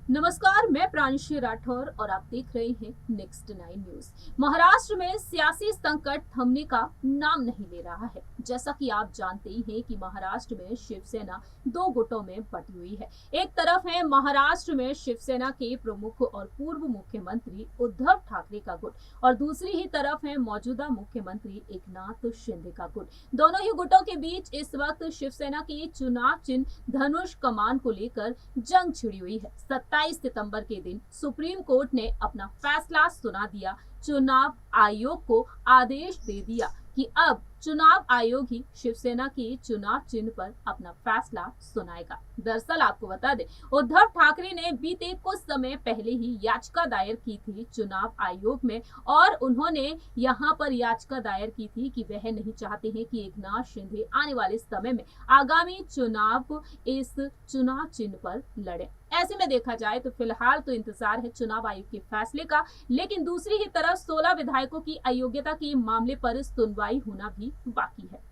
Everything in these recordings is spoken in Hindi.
नमस्कार, मैं प्रांशी राठौर और आप देख रहे हैं नेक्स्ट 9 न्यूज। महाराष्ट्र में सियासी संकट थमने का नाम नहीं ले रहा है। जैसा कि आप जानते ही हैं कि महाराष्ट्र में शिवसेना दो गुटों में बटी हुई है। एक तरफ है महाराष्ट्र में शिवसेना के प्रमुख और पूर्व मुख्यमंत्री उद्धव ठाकरे का गुट और दूसरी ही तरफ है मौजूदा मुख्यमंत्री एकनाथ शिंदे का गुट। दोनों ही गुटों के बीच इस वक्त शिवसेना के चुनाव चिन्ह धनुष कमान को लेकर जंग छिड़ी हुई है। 27 सितंबर के दिन सुप्रीम कोर्ट ने अपना फैसला सुना दिया। चुनाव आयोग को आदेश दे दिया कि अब चुनाव आयोग ही शिवसेना के चुनाव चिन्ह पर अपना फैसला सुनाएगा। दरअसल आपको बता दें, उद्धव ठाकरे ने बीते कुछ समय पहले ही याचिका दायर की थी चुनाव आयोग में और उन्होंने यहां पर याचिका दायर की थी कि वह नहीं चाहते हैं कि एकनाथ शिंदे आने वाले समय में आगामी चुनाव इस चुनाव चिन्ह पर लड़े। ऐसे में देखा जाए तो फिलहाल तो इंतजार है चुनाव आयोग के फैसले का, लेकिन दूसरी ही तरफ 16 विधायकों की अयोग्यता के मामले पर सुनवाई होना भी बाकी है।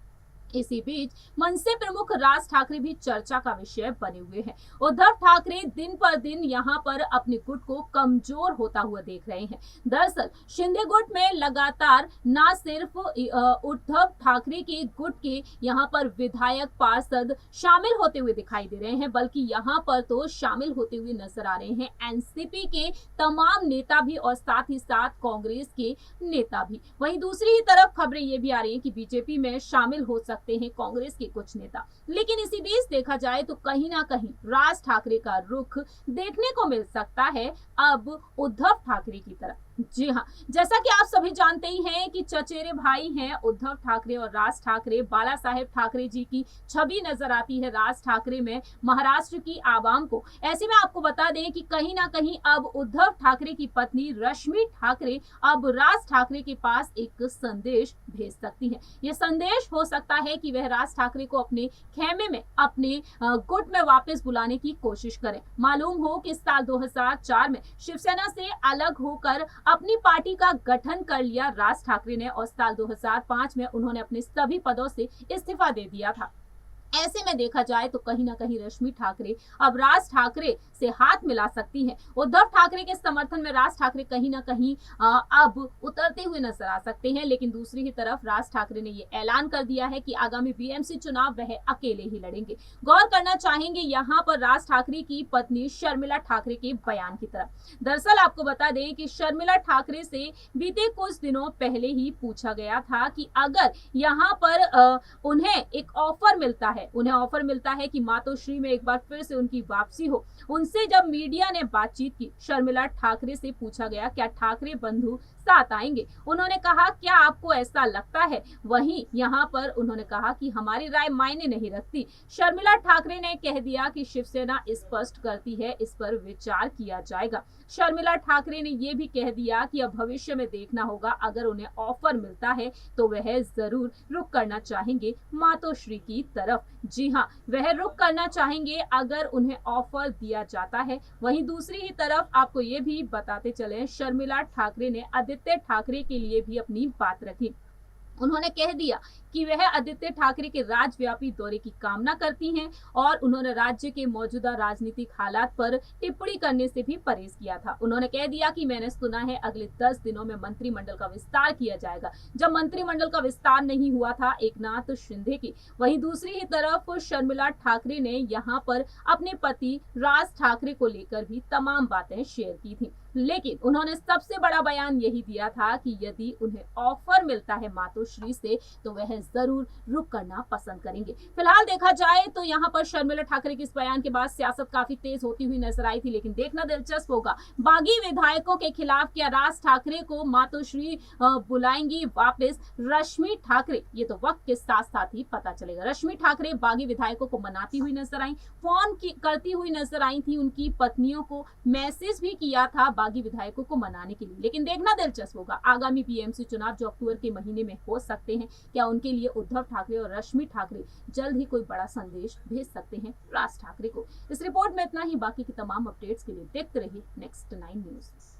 इसी बीच मनसे प्रमुख राज ठाकरे भी चर्चा का विषय बने हुए हैं। उद्धव ठाकरे दिन पर दिन यहां पर अपने गुट को कमजोर होता हुआ देख रहे हैं। दरअसल शिंदे गुट में लगातार न सिर्फ उद्धव ठाकरे के गुट के यहां पर विधायक पार्षद शामिल होते हुए दिखाई दे रहे हैं, बल्कि यहां पर तो शामिल होते हुए नजर आ रहे हैं एनसीपी के तमाम नेता भी और साथ ही साथ कांग्रेस के नेता भी। वहीं दूसरी ही तरफ खबरें ये भी आ रही हैं कि बीजेपी में शामिल हो सकते हैं कांग्रेस के कुछ नेता। लेकिन इसी बीच देखा जाए तो कहीं ना कहीं राज ठाकरे का रुख देखने को मिल सकता है अब उद्धव ठाकरे की तरफ। जी हाँ, जैसा कि आप सभी जानते ही हैं कि चचेरे भाई हैं उद्धव ठाकरे और राज ठाकरे। बाला साहेब ठाकरे जी की छवि नजर आती है राज ठाकरे में महाराष्ट्र की आवाम को। ऐसे में आपको बता दें कि कहीं ना कहीं अब उद्धव ठाकरे की पत्नी रश्मि ठाकरे अब राज ठाकरे के पास एक संदेश भेज सकती हैं। यह संदेश हो सकता है कि वह राज ठाकरे को अपने खेमे में, अपने गुट में वापस बुलाने की कोशिश करें। मालूम हो कि साल 2004 में शिवसेना से अलग होकर अपनी पार्टी का गठन कर लिया राज ठाकरे ने और साल 2005 में उन्होंने अपने सभी पदों से इस्तीफा दे दिया था। ऐसे में देखा जाए तो कहीं ना कहीं रश्मि ठाकरे अब राज ठाकरे से हाथ मिला सकती हैं। उद्धव ठाकरे के समर्थन में राज ठाकरे कहीं ना कहीं अब उतरते हुए नजर आ सकते हैं। लेकिन दूसरी ही तरफ राज ठाकरे ने ये ऐलान कर दिया है कि आगामी बीएमसी चुनाव वह अकेले ही लड़ेंगे। गौर करना चाहेंगे यहाँ पर राज ठाकरे की पत्नी शर्मिला ठाकरे के बयान की तरफ। दरअसल आपको बता दें कि शर्मिला ठाकरे से बीते कुछ दिनों पहले ही पूछा गया था कि अगर यहाँ पर उन्हें एक ऑफर मिलता है, उन्हें ऑफर मिलता है कि मातोश्री में एक बार फिर से उनकी वापसी हो। उनसे जब मीडिया ने बातचीत की, शर्मिला ठाकरे से पूछा गया क्या ठाकरे बंधु साथ आएंगे। उन्होंने कहा क्या आपको ऐसा लगता है। वहीं यहाँ पर उन्होंने कहा कि हमारी राय मायने नहीं रखती। शर्मिला ठाकरे ने कह दिया कि शिवसेना स्पष्ट करती है, इस पर विचार किया जाएगा। शर्मिला ठाकरे ने यह भी कह दिया कि अब भविष्य में देखना होगा, अगर उन्हें ऑफर मिलता है तो वह जरूर रुख करना चाहेंगे मातोश्री की तरफ। जी हाँ, वह रुख करना चाहेंगे अगर उन्हें ऑफर दिया जाता है। वहीं दूसरी ही तरफ आपको ये भी बताते चले, शर्मिला ठाकरे ने आदित्य ठाकरे के लिए भी अपनी बात रखी। उन्होंने कह दिया कि वह आदित्य ठाकरे के राज्यव्यापी दौरे की कामना करती हैं और उन्होंने राज्य के मौजूदा राजनीतिक हालात पर टिप्पणी करने से भी परहेज किया था। उन्होंने कह दिया कि मैंने सुना है अगले 10 दिनों में मंत्रिमंडल का विस्तार किया जाएगा। जब मंत्रिमंडल का विस्तार नहीं हुआ था एकनाथ शिंदे की। वहीं दूसरी ही तरफ शर्मिला ठाकरे ने यहाँ पर अपने पति राज ठाकरे को लेकर भी तमाम बातें शेयर की थी। लेकिन उन्होंने सबसे बड़ा बयान यही दिया था कि यदि उन्हें ऑफर मिलता है मातोश्री से तो वह जरूर रुख करना पसंद करेंगे। फिलहाल देखा जाए तो यहाँ पर शर्मिला ठाकरे के इस बयान के बाद सियासत काफी तेज होती हुई नजर आई थी। लेकिन देखना दिलचस्प होगा बागी विधायकों के खिलाफ क्या राज ठाकरे को मातोश्री बुलाएंगी वापस रश्मि ठाकरे। ये तो वक्त के साथ साथ ही पता चलेगा। रश्मि ठाकरे बागी विधायकों को मनाती हुई नजर आई, फोन करती हुई नजर आई थी, उनकी पत्नियों को मैसेज भी किया था बागी विधायकों को मनाने के लिए। लेकिन देखना दिलचस्प होगा आगामी बीएमसी चुनाव जो अक्टूबर के महीने में हो सकते हैं, क्या उनके लिए उद्धव ठाकरे और रश्मि ठाकरे जल्द ही कोई बड़ा संदेश भेज सकते हैं राज ठाकरे को। इस रिपोर्ट में इतना ही। बाकी की तमाम अपडेट्स के लिए देखते रहिए नेक्स्ट 9 न्यूज।